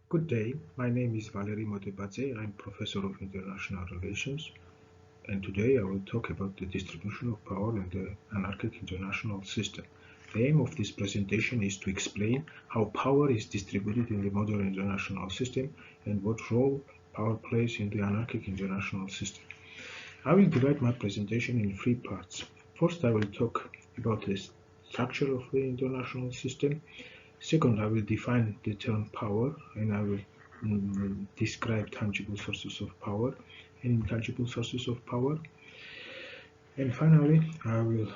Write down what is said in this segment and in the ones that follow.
Good day, my name is Valery Motebadze. I'm Professor of International Relations, and today I will talk about the distribution of power in the anarchic international system. The aim of this presentation is to explain how power is distributed in the modern international system and what role power plays in the anarchic international system. I will divide my presentation in three parts. First, I will talk about the structure of the international system. Second, I will define the term power, and I will describe tangible sources of power and intangible sources of power. And finally, I will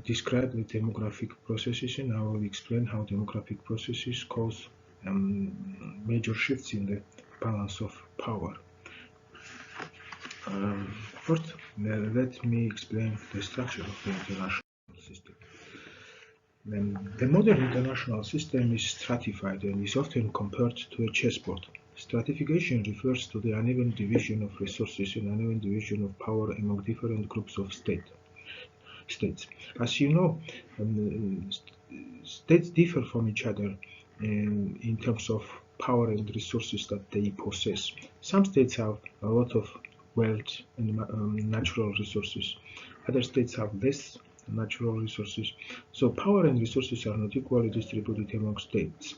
describe the demographic processes, and I will explain how demographic processes cause major shifts in the balance of power. First, let me explain the structure of the international system. The modern international system is stratified and is often compared to a chessboard. Stratification refers to the uneven division of resources and uneven division of power among different groups of states. As you know, states differ from each other in terms of power and resources that they possess. Some states have a lot of wealth and natural resources. Other states have less natural resources. So power and resources are not equally distributed among states.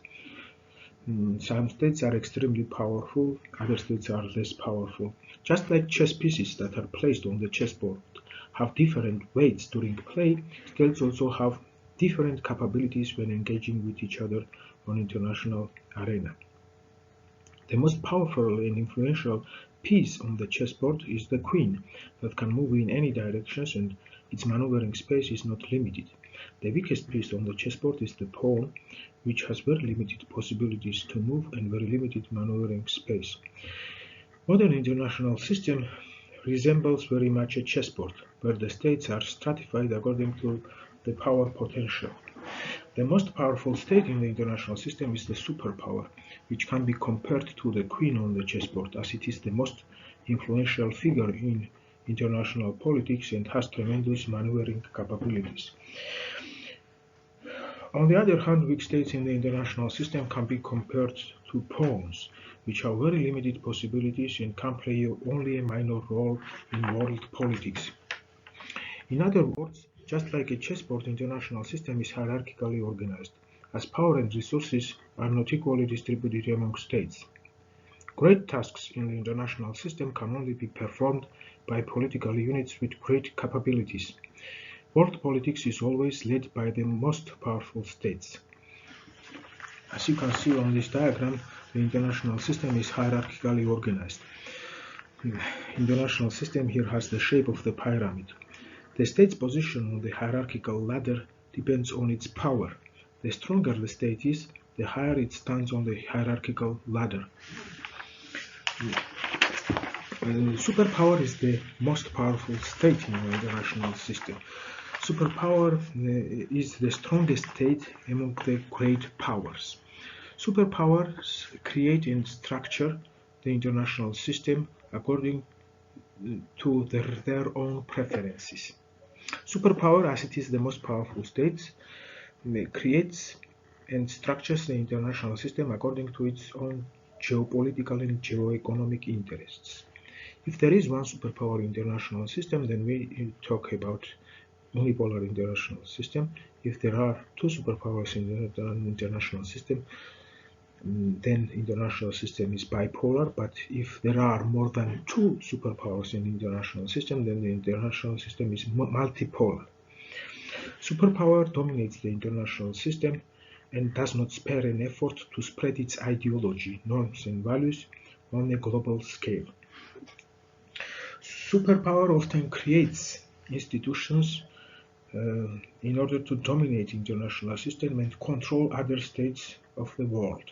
Some states are extremely powerful, other states are less powerful. Just like chess pieces that are placed on the chessboard have different weights during play, states also have different capabilities when engaging with each other on international arena. The most powerful and influential piece on the chessboard is the queen, that can move in any directions and its maneuvering space is not limited. The weakest piece on the chessboard is the pawn, which has very limited possibilities to move and very limited maneuvering space. Modern international system resembles very much a chessboard, where the states are stratified according to the power potential. The most powerful state in the international system is the superpower, which can be compared to the queen on the chessboard, as it is the most influential figure in international politics and has tremendous maneuvering capabilities. On the other hand, weak states in the international system can be compared to pawns, which have very limited possibilities and can play only a minor role in world politics. In other words, just like a chessboard, international system is hierarchically organized, as power and resources are not equally distributed among states. Great tasks in the international system can only be performed by political units with great capabilities. World politics is always led by the most powerful states. As you can see on this diagram, the international system is hierarchically organized. The international system here has the shape of the pyramid. The state's position on the hierarchical ladder depends on its power. The stronger the state is, the higher it stands on the hierarchical ladder. Superpower is the most powerful state in the international system. Superpower is the strongest state among the great powers. Superpowers create and structure the international system according to their own preferences. Superpower, as it is the most powerful state, creates and structures the international system according to its own geopolitical and geoeconomic interests. If there is one superpower international system, then we talk about unipolar international system. If there are two superpowers in the international system, then international system is bipolar. But if there are more than two superpowers in the international system, then the international system is multipolar. Superpower dominates the international system and does not spare an effort to spread its ideology, norms and values on a global scale. Superpower often creates institutions in order to dominate international system and control other states of the world.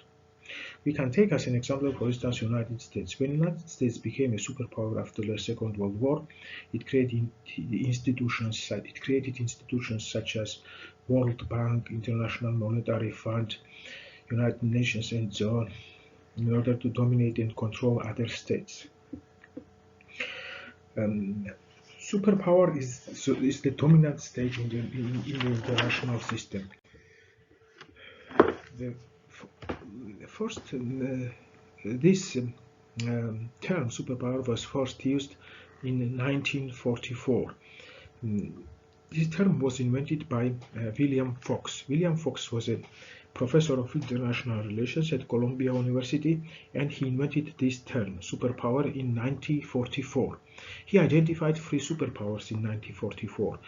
We can take as an example, for instance, United States. When United States became a superpower after the Second World War, it created institutions such as World Bank, International Monetary Fund, United Nations, and so on, in order to dominate and control other states. Superpower is the dominant state in the international system. The first this term superpower was first used in 1944. This term was invented by William Fox. William Fox was a professor of international relations at Columbia University, and he invented this term, superpower, in 1944. He identified three superpowers in 1944.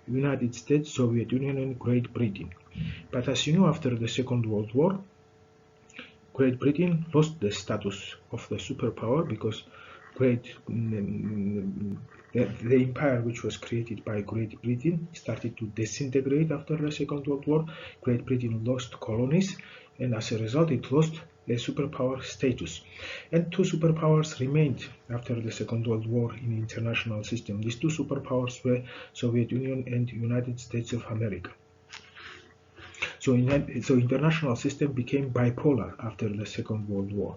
United States, Soviet Union, and Great Britain. But as you know, after the Second World War, Great Britain lost the status of the superpower because the empire which was created by Great Britain started to disintegrate after the Second World War. Great Britain lost colonies, and as a result it lost a superpower status. And two superpowers remained after the Second World War in the international system. These two superpowers were Soviet Union and United States of America. So international system became bipolar after the Second World War.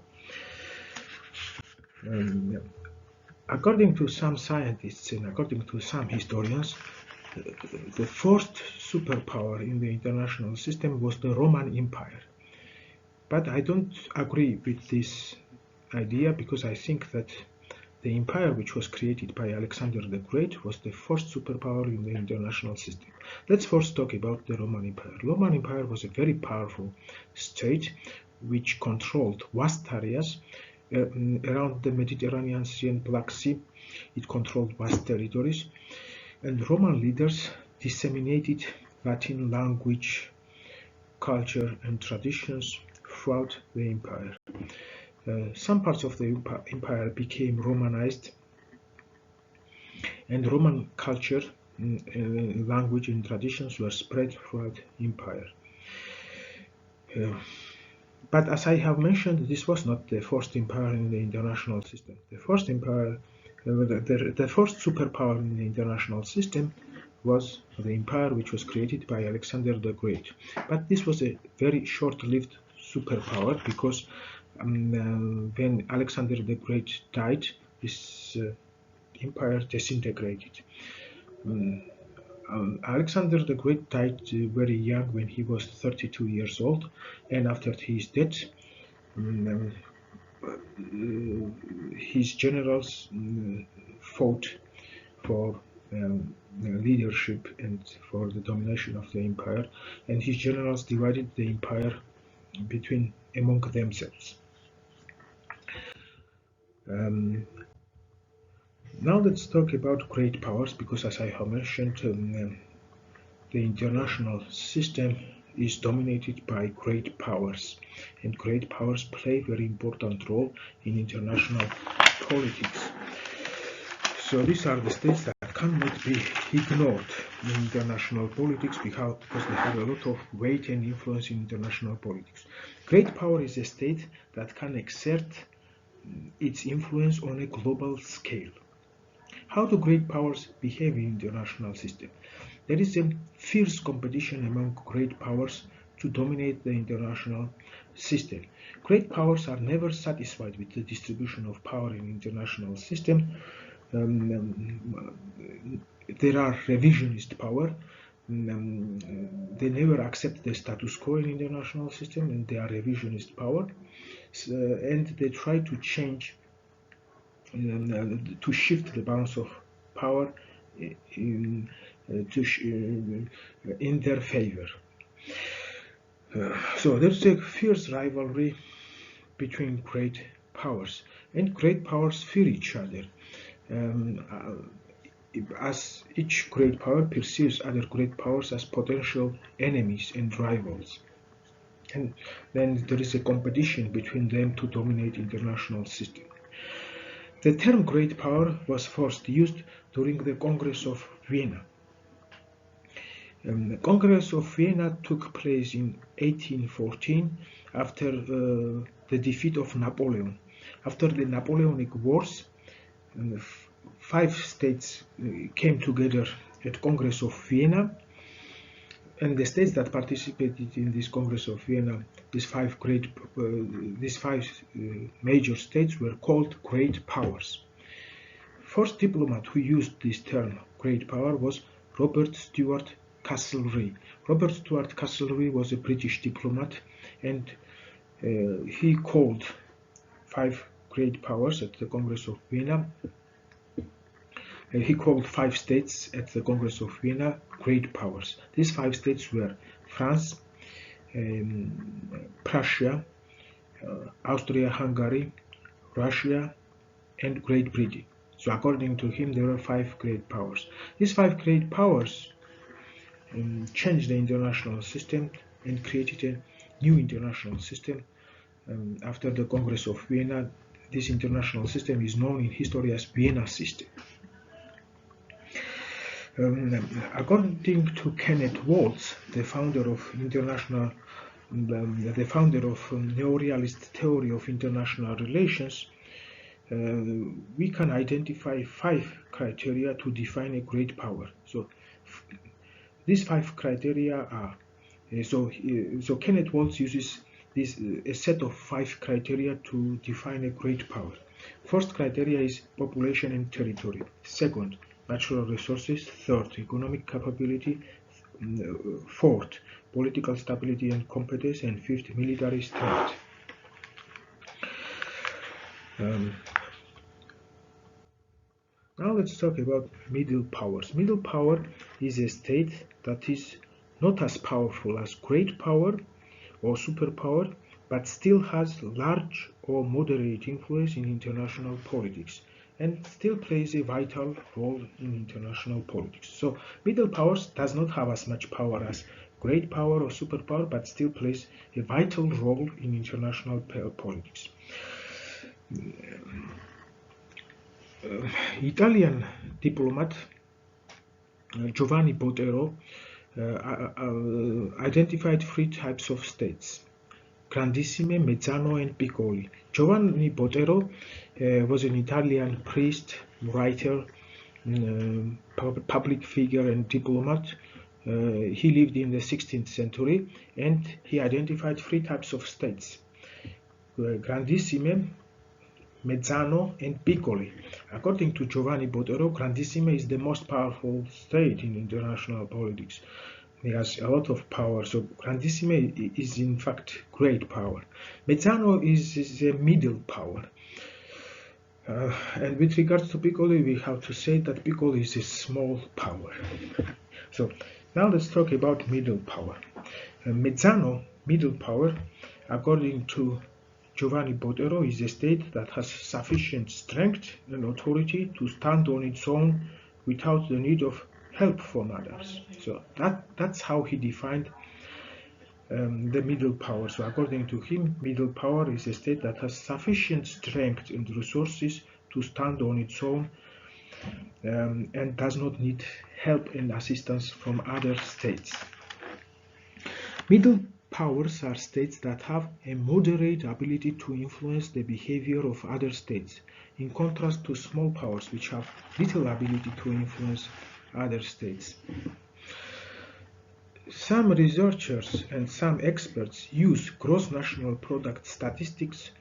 According to some scientists and according to some historians, the first superpower in the international system was the Roman Empire. But I don't agree with this idea, because I think that the empire which was created by Alexander the Great was the first superpower in the international system. Let's first talk about the Roman Empire. The Roman Empire was a very powerful state which controlled vast areas around the Mediterranean Sea and Black Sea. It controlled vast territories, and Roman leaders disseminated Latin language, culture, and traditions throughout the empire. Some parts of the empire became Romanized, and Roman culture, language, and traditions were spread throughout the empire. But as I have mentioned, this was not the first empire in the international system. The first empire, the first superpower in the international system was the empire which was created by Alexander the Great. But this was a very short-lived superpower, because when Alexander the Great died, this empire disintegrated. Alexander the Great died very young, when he was 32 years old, and after his death, his generals fought for leadership and for the domination of the empire, and his generals divided the empire among themselves. Now let's talk about great powers, because as I have mentioned, the international system is dominated by great powers, and great powers play a very important role in international politics. So these are the states that cannot be ignored in international politics, because they have a lot of weight and influence in international politics. Great power is a state that can exert its influence on a global scale. How do great powers behave in the international system? There is a fierce competition among great powers to dominate the international system. Great powers are never satisfied with the distribution of power in the international system. There are revisionist power. They never accept the status quo in the international system, and they are revisionist power. And they try to change, to shift the balance of power in their favor. So there's a fierce rivalry between great powers, and great powers fear each other, as each great power perceives other great powers as potential enemies and rivals. And then there is a competition between them to dominate international system. The term great power was first used during the Congress of Vienna. The Congress of Vienna took place in 1814 after the defeat of Napoleon. After the Napoleonic Wars, 5 states came together at Congress of Vienna, and the states that participated in this Congress of Vienna, these five major states, were called great powers. First diplomat who used this term, great power, was Robert Stuart Castlereagh. Robert Stuart Castlereagh was a British diplomat, and He called 5 great powers at the Congress of Vienna. He called 5 states at the Congress of Vienna great powers. These 5 states were France, Prussia, Austria-Hungary, Russia, and Great Britain. So according to him, there were 5 great powers. These 5 great powers changed the international system and created a new international system. After the Congress of Vienna, this international system is known in history as Vienna system. According to Kenneth Waltz, the founder of neorealist theory of international relations, we can identify 5 criteria to define a great power. So these 5 criteria are so Kenneth Waltz uses a set of 5 criteria to define a great power. First criteria is population and territory. Second, natural resources. Third, economic capability. Fourth, political stability and competence. And fifth, military strength. Now let's talk about middle powers. Middle power is a state that is not as powerful as great power or superpower, but still has large or moderate influence in international politics and still plays a vital role in international politics. So middle powers does not have as much power as great power or superpower, but still plays a vital role in international politics. Italian diplomat Giovanni Botero identified 3 types of states: Grandissime, Mezzano, and Piccoli. Giovanni Botero was an Italian priest, writer, public figure, and diplomat. He lived in the 16th century, and he identified 3 types of states: Grandissime, Mezzano, and Piccoli. According to Giovanni Botero, Grandissime is the most powerful state in international politics. It has a lot of power, so Grandissime is in fact great power. Mezzano is a middle power. And with regards to Piccoli, we have to say that Piccoli is a small power. So now let's talk about middle power. Mezzano, middle power, according to Giovanni Botero, is a state that has sufficient strength and authority to stand on its own without the need of help from others. So that's how he defined the middle power. So according to him, middle power is a state that has sufficient strength and resources to stand on its own and does not need help and assistance from other states. Middle powers are states that have a moderate ability to influence the behavior of other states, in contrast to small powers which have little ability to influence other states. Some researchers and some experts use gross national product statistics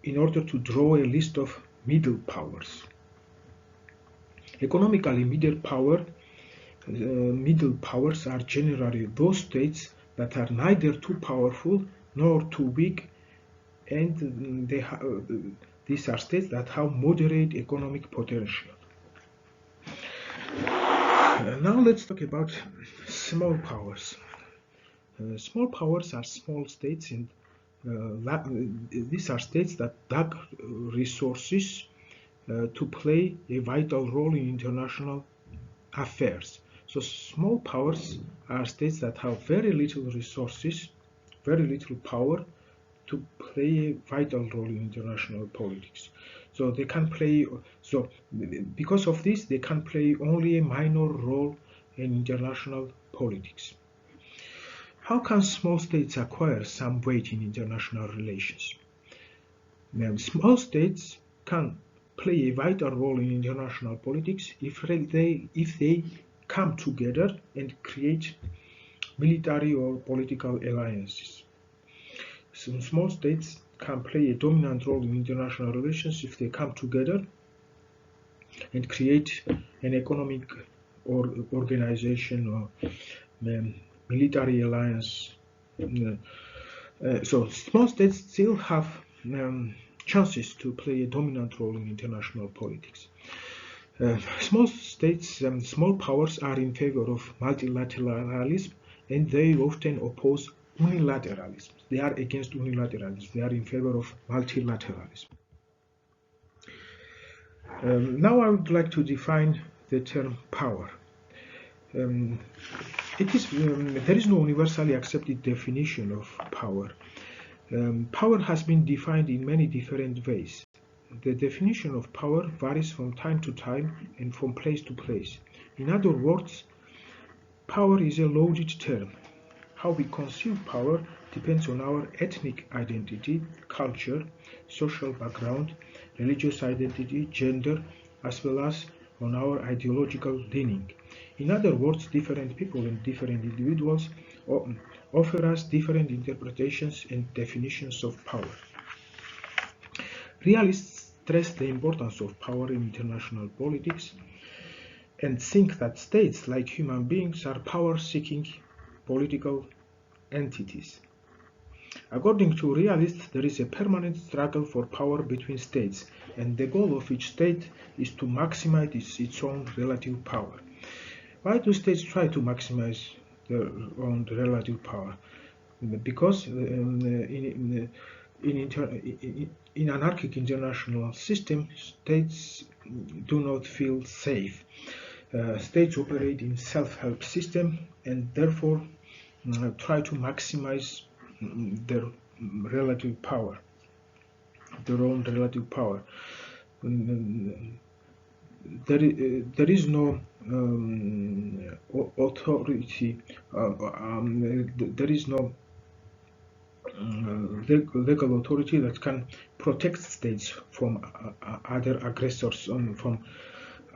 in order to draw a list of middle powers. Economically, middle powers are generally those states that are neither too powerful nor too weak, and these are states that have moderate economic potential. Now let's talk about small powers. Small powers are small states, and these are states that lack resources to play a vital role in international affairs. So small powers are states that have very little resources, very little power to play a vital role in international politics. So they can play, so because of this, they can play only a minor role in international politics. How can small states acquire some weight in international relations? Now, small states can play a vital role in international politics if they come together and create military or political alliances. Some small states can play a dominant role in international relations if they come together and create an economic organization or military alliance. So small states still have chances to play a dominant role in international politics. Small states, small powers are in favor of multilateralism, and they often oppose unilateralism. They are against unilateralism. They are in favor of multilateralism. Now I would like to define the term power. Um, there is no universally accepted definition of power. Power has been defined in many different ways. The definition of power varies from time to time and from place to place. In other words, power is a loaded term. How we conceive power depends on our ethnic identity, culture, social background, religious identity, gender, as well as on our ideological leaning. In other words, different people and different individuals offer us different interpretations and definitions of power. Realists stress the importance of power in international politics and think that states, like human beings, are power-seeking political entities. According to realists, there is a permanent struggle for power between states, and the goal of each state is to maximize its own relative power. Why do states try to maximize their own relative power? Because in anarchic international system, states do not feel safe. States operate in self-help system and therefore try to maximize their relative power, their own relative power. There is no authority, there is no legal authority that can protect states from other aggressors from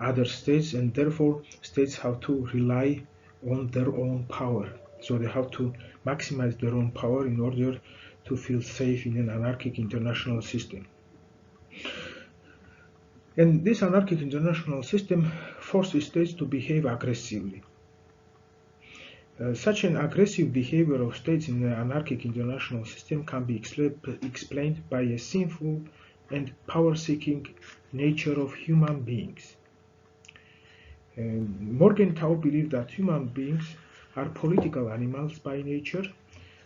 other states, and therefore states have to rely on their own power. So they have to maximize their own power in order to feel safe in an anarchic international system. And this anarchic international system forces states to behave aggressively. Such an aggressive behavior of states in the anarchic international system can be explained by a sinful and power-seeking nature of human beings. Morgenthau believed that human beings are political animals by nature,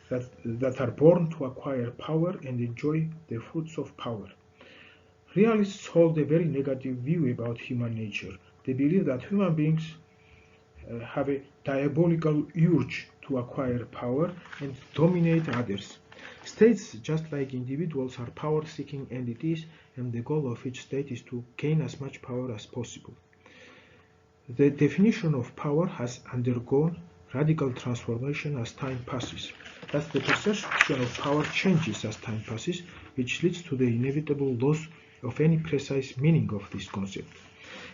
that are born to acquire power and enjoy the fruits of power. Realists hold a very negative view about human nature. They believe that human beings have a diabolical urge to acquire power and dominate others. States, just like individuals, are power-seeking entities, and the goal of each state is to gain as much power as possible. The definition of power has undergone radical transformation as time passes. Thus, the perception of power changes as time passes, which leads to the inevitable loss of any precise meaning of this concept.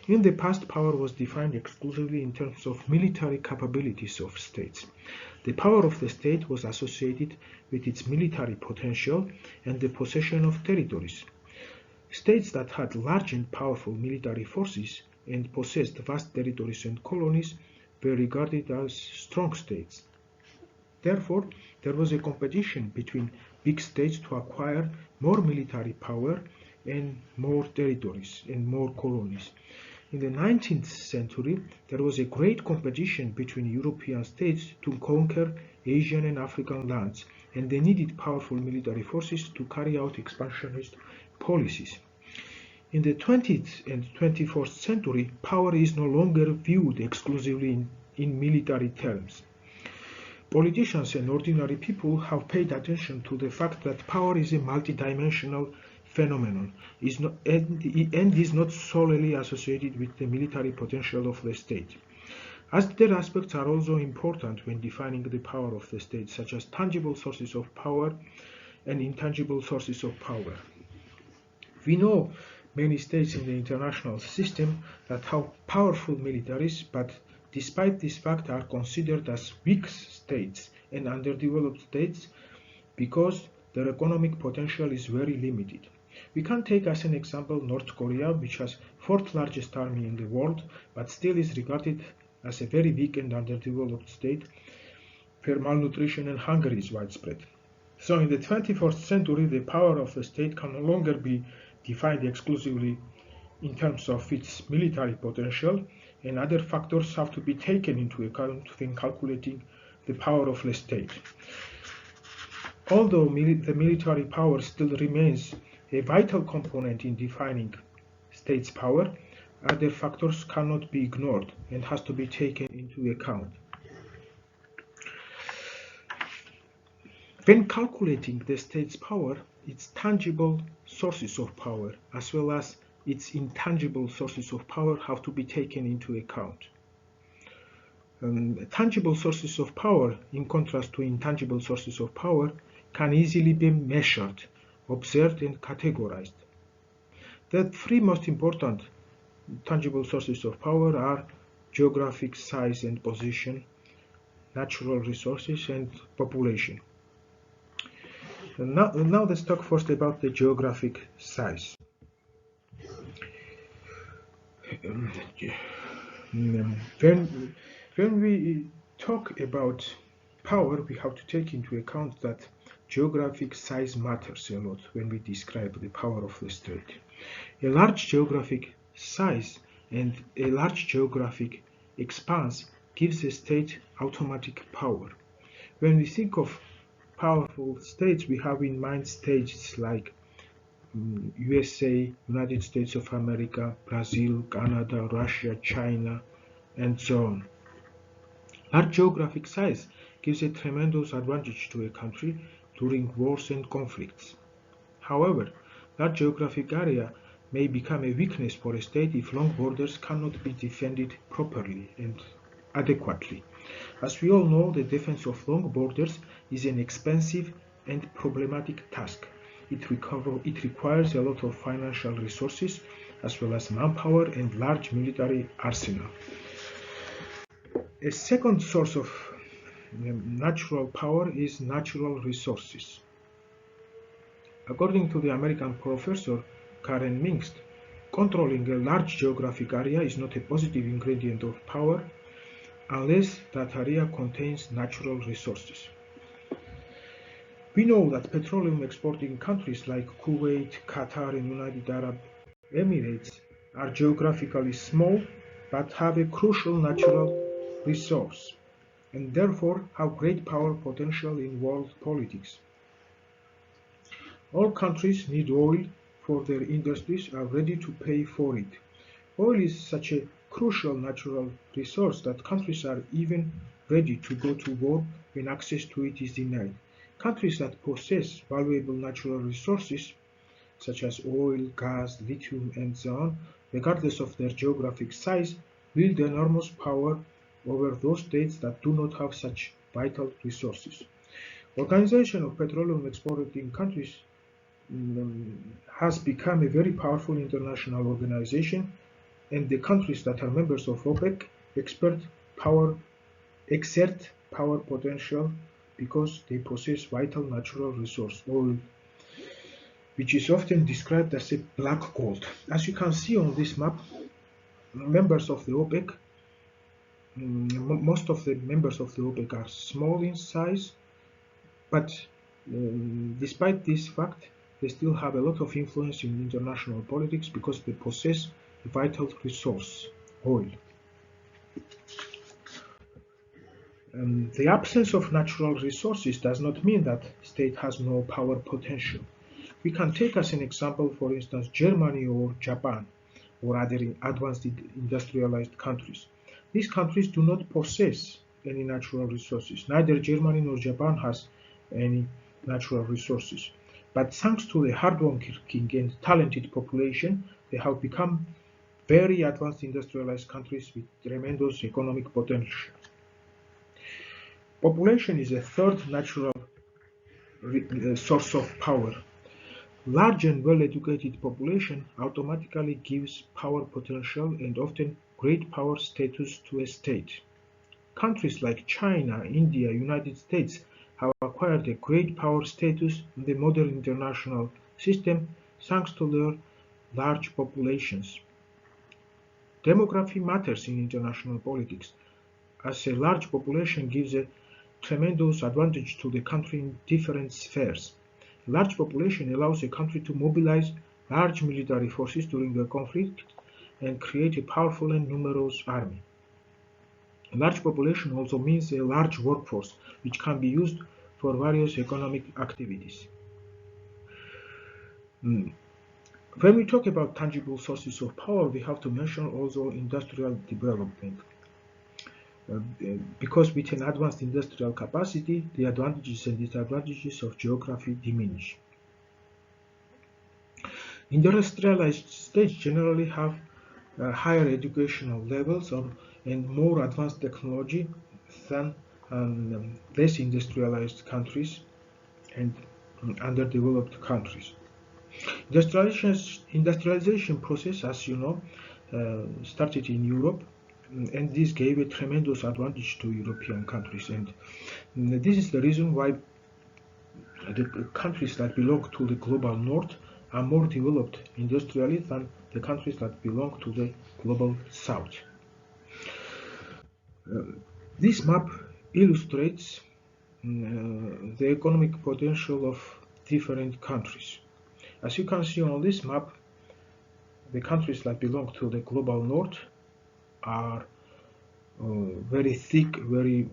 In the past, power was defined exclusively in terms of military capabilities of states. The power of the state was associated with its military potential and the possession of territories. States that had large and powerful military forces and possessed vast territories and colonies were regarded as strong states. Therefore, there was a competition between big states to acquire more military power and more territories and more colonies. In the 19th century, there was a great competition between European states to conquer Asian and African lands, and they needed powerful military forces to carry out expansionist policies. In the 20th and 21st century, power is no longer viewed exclusively in military terms. Politicians and ordinary people have paid attention to the fact that power is a multidimensional phenomenon and is not solely associated with the military potential of the state. Other aspects are also important when defining the power of the state, such as tangible sources of power and intangible sources of power. We know many states in the international system that have powerful militaries, but despite this fact are considered as weak states and underdeveloped states because their economic potential is very limited. We can take as an example North Korea, which has fourth largest army in the world, but still is regarded as a very weak and underdeveloped state where malnutrition and hunger is widespread. So in the 21st century, the power of the state can no longer be defined exclusively in terms of its military potential, and other factors have to be taken into account when calculating the power of the state. Although the military power still remains a vital component in defining state's power, other factors cannot be ignored and has to be taken into account. When calculating the state's power, its tangible sources of power as well as its intangible sources of power have to be taken into account. Tangible sources of power, in contrast to intangible sources of power, can easily be measured, observed, and categorized. The three most important tangible sources of power are geographic size and position, natural resources, and population. Now let's talk first about the geographic size. When we talk about power, we have to take into account that geographic size matters a lot when we describe the power of the state. A large geographic size and a large geographic expanse gives a state automatic power. When we think of powerful states, we have in mind states like USA, United States of America, Brazil, Canada, Russia, China, and so on. Large geographic size gives a tremendous advantage to a country during wars and conflicts. However, large geographic area may become a weakness for a state if long borders cannot be defended properly and adequately. As we all know, the defense of long borders is an expensive and problematic task. It requires a lot of financial resources as well as manpower and large military arsenal. A second source of natural power is natural resources. According to the American professor Karen Mingst, controlling a large geographic area is not a positive ingredient of power unless that area contains natural resources. We know that petroleum exporting countries like Kuwait, Qatar, and United Arab Emirates are geographically small but have a crucial natural resource and therefore have great power potential in world politics. All countries need oil for their industries are ready to pay for it. Oil is such a crucial natural resource that countries are even ready to go to war when access to it is denied. Countries that possess valuable natural resources such as oil, gas, lithium, and so on, regardless of their geographic size, wield enormous power over those states that do not have such vital resources. Organization of petroleum exporting countries has become a very powerful international organization, and the countries that are members of OPEC exert power potential because they possess vital natural resource, oil, which is often described as a black gold. As you can see on this map, members of the OPEC, most of the members of the OPEC are small in size, but despite this fact, they still have a lot of influence in international politics because they possess a vital resource, oil. The absence of natural resources does not mean that state has no power potential. We can take as an example, for instance, Germany or Japan or other advanced industrialized countries. These countries do not possess any natural resources. Neither Germany nor Japan has any natural resources. But thanks to the hardworking and talented population, they have become very advanced industrialized countries with tremendous economic potential. Population is a third natural source of power. Large and well-educated population automatically gives power potential and often great power status to a state. Countries like China, India, United States have acquired a great power status in the modern international system thanks to their large populations. Demography matters in international politics, as a large population gives a tremendous advantage to the country in different spheres. A large population allows a country to mobilize large military forces during the conflict and create a powerful and numerous army. A large population also means a large workforce, which can be used for various economic activities. Mm. When we talk about tangible sources of power, we have to mention also industrial development. Because with an advanced industrial capacity, the advantages and disadvantages of geography diminish. Industrialized states generally have higher educational levels and more advanced technology than less industrialized countries and underdeveloped countries. Industrialization process, as you know, started in Europe, and this gave a tremendous advantage to European countries. And this is the reason why the countries that belong to the global north are more developed industrially than the countries that belong to the global south. This map illustrates the economic potential of different countries. As you can see on this map, the countries that belong to the global north are very thick, very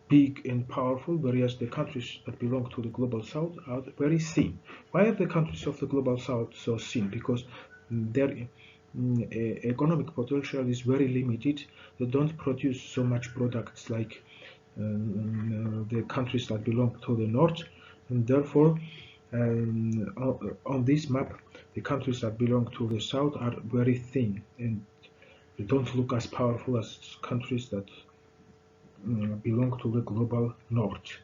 big and powerful, whereas the countries that belong to the global south are very thin. Why are the countries of the global south so thin? Because their economic potential is very limited. They don't produce so much products like the countries that belong to the north, and therefore on this map the countries that belong to the south are very thin and they don't look as powerful as countries that belong to the global north.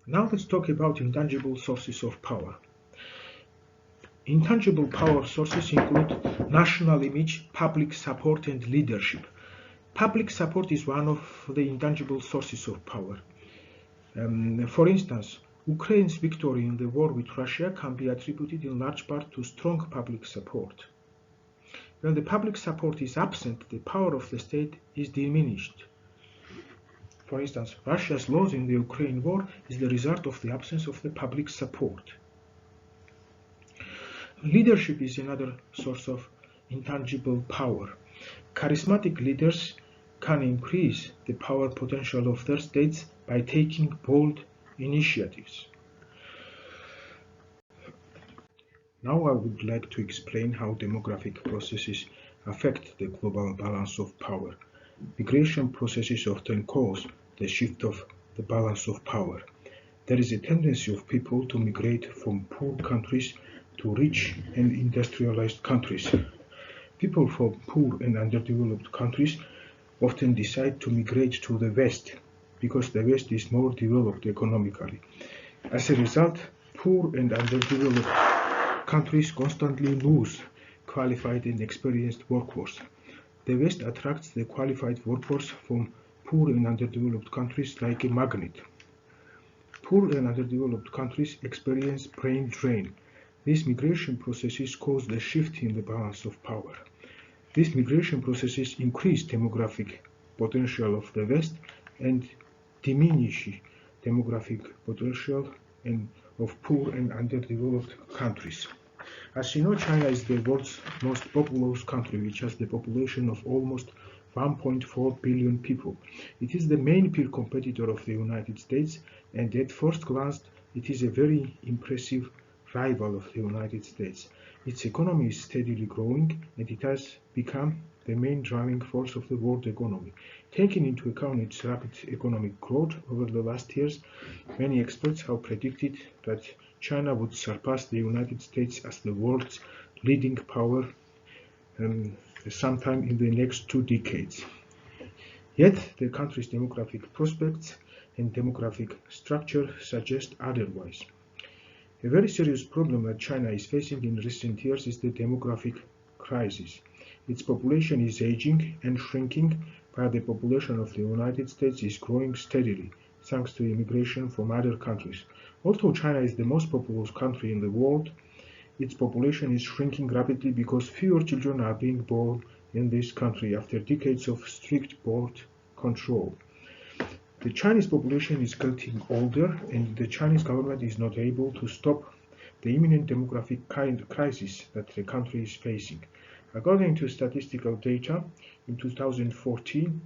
Now let's talk about intangible sources of power. Intangible power sources include national image, public support, and leadership. Public support is one of the intangible sources of power. For instance, Ukraine's victory in the war with Russia can be attributed in large part to strong public support. When the public support is absent, the power of the state is diminished. For instance, Russia's loss in the Ukraine war is the result of the absence of the public support. Leadership is another source of intangible power. Charismatic leaders can increase the power potential of their states by taking bold initiatives. Now I would like to explain how demographic processes affect the global balance of power. Migration processes often cause the shift of the balance of power. There is a tendency of people to migrate from poor countries to rich and industrialized countries. People from poor and underdeveloped countries often decide to migrate to the West because the West is more developed economically. As a result, poor and underdeveloped countries constantly lose qualified and experienced workforce. The West attracts the qualified workforce from poor and underdeveloped countries like a magnet. Poor and underdeveloped countries experience brain drain. These migration processes cause the shift in the balance of power. These migration processes increase demographic potential of the West and diminish demographic potential of poor and underdeveloped countries. As you know, China is the world's most populous country, which has the population of almost 1.4 billion people. It is the main peer competitor of the United States, and at first glance, it is a very impressive rival of the United States. Its economy is steadily growing, and it has become the main driving force of the world economy. Taking into account its rapid economic growth over the last years, many experts have predicted that China would surpass the United States as the world's leading power sometime in the next 2 decades. Yet, the country's demographic prospects and demographic structure suggest otherwise. A very serious problem that China is facing in recent years is the demographic crisis. Its population is aging and shrinking, while the population of the United States is growing steadily, thanks to immigration from other countries. Although China is the most populous country in the world, its population is shrinking rapidly because fewer children are being born in this country after decades of strict border control. The Chinese population is getting older, and the Chinese government is not able to stop the imminent demographic crisis that the country is facing. According to statistical data, in 2014,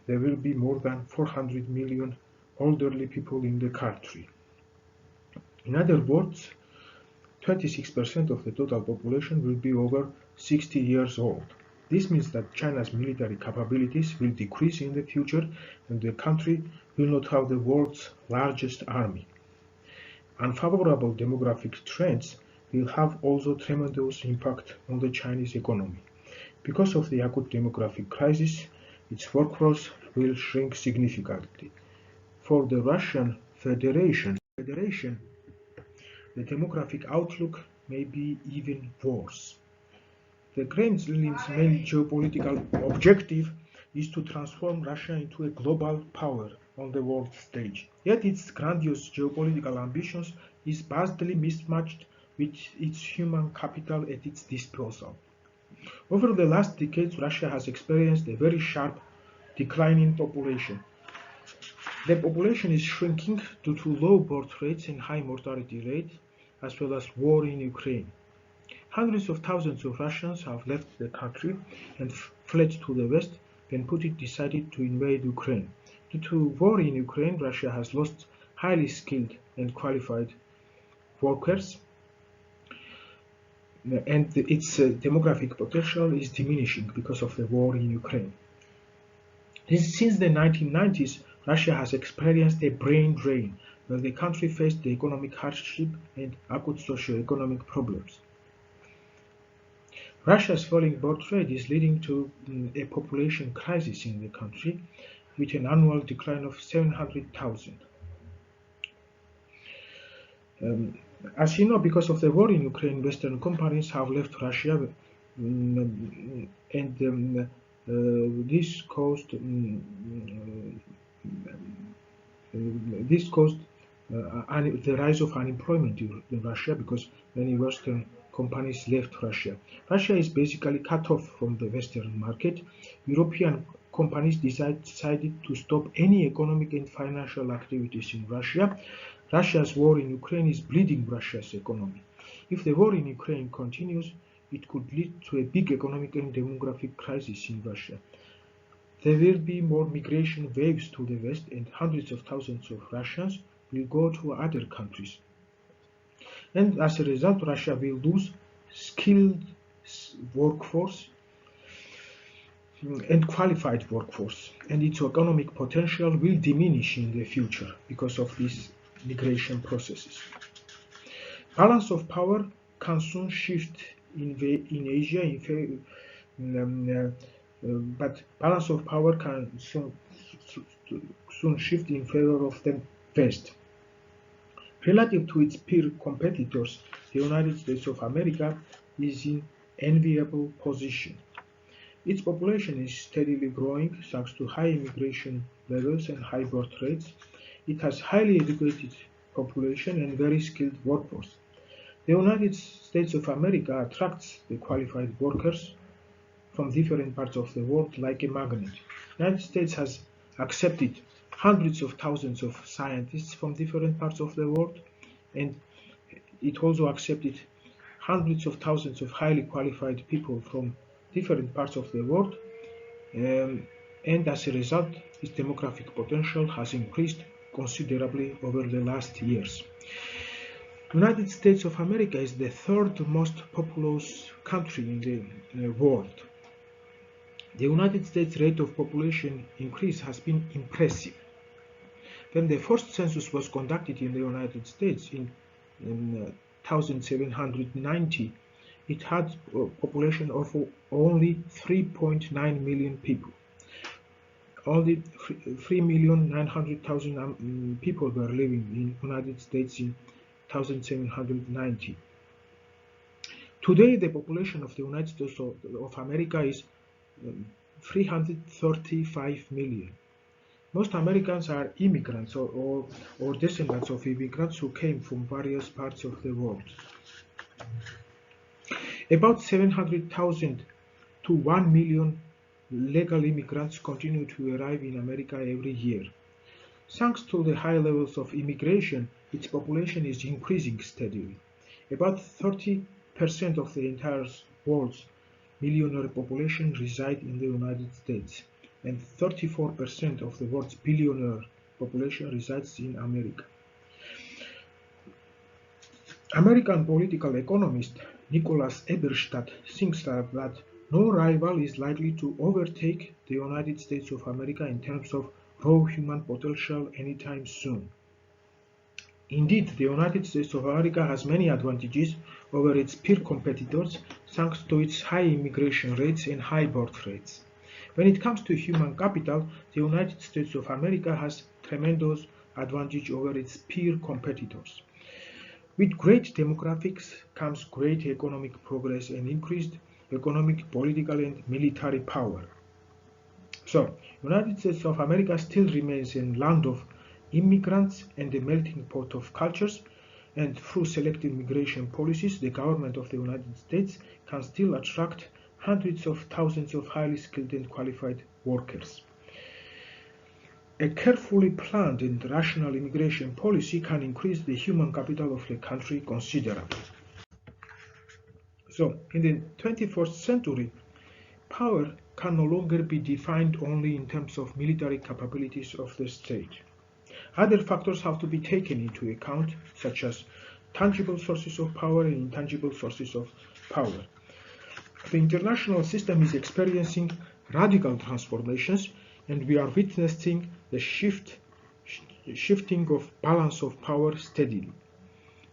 there will be more than 400 million elderly people in the country. In other words, 26% of the total population will be over 60 years old. This means that China's military capabilities will decrease in the future, and the country will not have the world's largest army. Unfavorable demographic trends will have also tremendous impact on the Chinese economy. Because of the acute demographic crisis, its workforce will shrink significantly. For the Russian Federation, the demographic outlook may be even worse. The Kremlin's main geopolitical objective is to transform Russia into a global power on the world stage. Yet its grandiose geopolitical ambitions is vastly mismatched with its human capital at its disposal. Over the last decades, Russia has experienced a very sharp decline in population. The population is shrinking due to low birth rates and high mortality rate, as well as war in Ukraine. Hundreds of thousands of Russians have left the country and fled to the west when Putin decided to invade Ukraine. Due to war in Ukraine, Russia has lost highly skilled and qualified workers, and its demographic potential is diminishing because of the war in Ukraine. Since the 1990s, Russia has experienced a brain drain, where the country faced the economic hardship and acute socio-economic problems. Russia's falling birth rate is leading to a population crisis in the country, with an annual decline of 700,000. As you know, because of the war in Ukraine, Western companies have left Russia, and this caused the rise of unemployment in Russia, because many Western companies left Russia. Russia is basically cut off from the Western market. European companies decided to stop any economic and financial activities in Russia. Russia's war in Ukraine is bleeding Russia's economy. If the war in Ukraine continues, it could lead to a big economic and demographic crisis in Russia. There will be more migration waves to the west, and hundreds of thousands of Russians will go to other countries. And as a result, Russia will lose skilled workforce and qualified workforce, and its economic potential will diminish in the future because of these migration processes. Balance of power can soon shift in Asia but balance of power can soon shift in favor of the West. Relative to its peer competitors, the United States of America is in enviable position. Its population is steadily growing thanks to high immigration levels and high birth rates. It has highly educated population and very skilled workforce. The United States of America attracts the qualified workers from different parts of the world like a magnet. The United States has accepted hundreds of thousands of scientists from different parts of the world, and it also accepted hundreds of thousands of highly qualified people from different parts of the world, and as a result, its demographic potential has increased considerably over the last years. The United States of America is the third most populous country in the world. The United States rate of population increase has been impressive. When the first census was conducted in the United States in 1790, it had a population of only 3.9 million people. Only 3,900,000 people were living in the United States in 1790. Today, the population of the United States of America is 335 million. Most Americans are immigrants or descendants of immigrants who came from various parts of the world. About 700,000 to 1 million legal immigrants continue to arrive in America every year. Thanks to the high levels of immigration, its population is increasing steadily. About 30% of the entire world's millionaire population reside in the United States, and 34% of the world's billionaire population resides in America. American political economist Nicholas Eberstadt thinks that no rival is likely to overtake the United States of America in terms of raw human potential anytime soon. Indeed, the United States of America has many advantages over its peer competitors thanks to its high immigration rates and high birth rates. When it comes to human capital, the United States of America has tremendous advantage over its peer competitors. With great demographics comes great economic progress and increased economic, political, and military power. So, United States of America still remains a land of immigrants and a melting pot of cultures, and through selective immigration policies, the government of the United States can still attract hundreds of thousands of highly skilled and qualified workers. A carefully planned and rational immigration policy can increase the human capital of the country considerably. So, in the 21st century, power can no longer be defined only in terms of military capabilities of the state. Other factors have to be taken into account, such as tangible sources of power and intangible sources of power. The international system is experiencing radical transformations, and we are witnessing the shifting of balance of power steadily.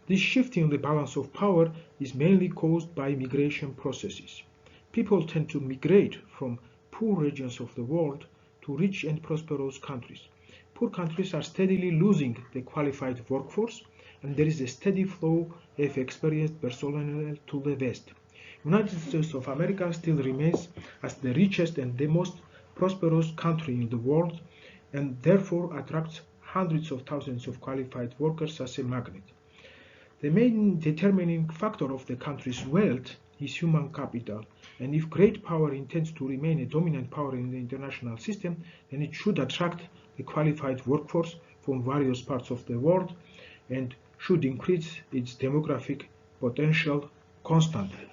This shifting in the balance of power is mainly caused by migration processes. People tend to migrate from poor regions of the world to rich and prosperous countries. Poor countries are steadily losing the qualified workforce, and there is a steady flow of experienced personnel to the West. United States of America still remains as the richest and the most prosperous country in the world, and therefore attracts hundreds of thousands of qualified workers as a magnet. The main determining factor of the country's wealth is human capital, and if great power intends to remain a dominant power in the international system, then it should attract the qualified workforce from various parts of the world and should increase its demographic potential constantly.